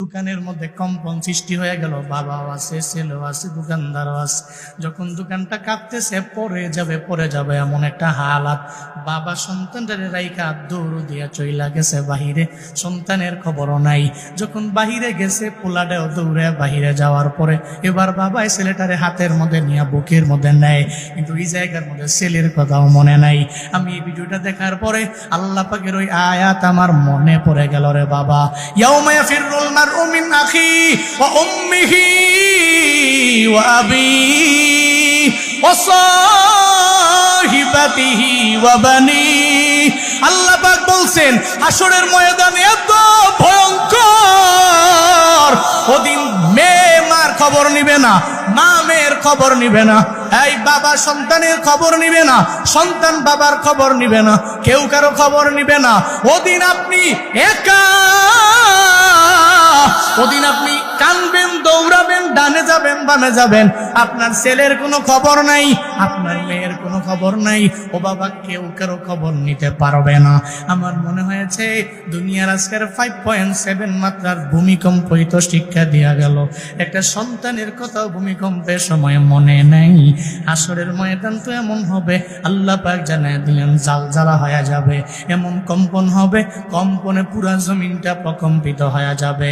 দোকানের মধ্যে কম্পন সৃষ্টি হয়ে গেল। বাবাও আছে, ছেলেও আছে, দোকানদারও আছে। যখন দোকানটা কাঁপতেছে, পড়ে যাবে এমন একটা হালাত, বাবা সন্তানটার রাইকা দৌড় দিয়া চইলা গেছে বাহিরে, সন্তানের খবরও নাই। যখন বাহিরে গেছে, পোলাটাও দৌড়ে বাহিরে যাওয়ার পরে এবার বাবাই ছেলেটারে হাতের মধ্যে নিয়ে বুকের মধ্যে নেয়, কিন্তু এই জায়গার মধ্যে ছেলের কথাও মনে নাই। আমি এই ভিডিওটা দেখার পরে আল্লাহ পাকের ওই আয়াত আমার মনে পড়ে গেল রে বাবা। ইয়াউমা ইয়াফিরুল মারউ মিন আখি ওয়া উম্মিহি ওয়া আবিহি ওয়া সাহিবাতিহি ওয়া বানি। আল্লাহ পাক বলছেন হাসরের ময়দানে এত ভয়ঙ্কর, ওদিন মেয়ে মার খবর নিবে না, মা মেয়ের খবর নিবে না, এই বাবা সন্তানের খবর নিবে না, সন্তান বাবার খবর নিবে না, কেউ কারো খবর নিবে না। ওদিন আপনি একা, ওদিন আপনি কানবেন, দৌড়াবেন, ডানে যাবেন, বামে যাবেন, আপনার ছেলের কোনো খবর নাই, আপনার মেয়ের কোনো খবর নাই। ও বাবা, কেউ কারো খবর নিতে পারবে না। আমার মনে হয়েছে দুনিয়ার আজকের 5.7 মাত্রার ভূমিকম্পই তো শিক্ষা দেওয়া গেল। একটা সন্তানের কথাও ভূমিকম্পের সময় মনে নাই। আসরের ময়দান তো এমন হবে, আল্লাহ পাক জানায় দিলেন জালজালা হয়ে যাবে, এমন কম্পন হবে, কম্পনে পুরা জমিনটা প্রকম্পিত হয়ে যাবে।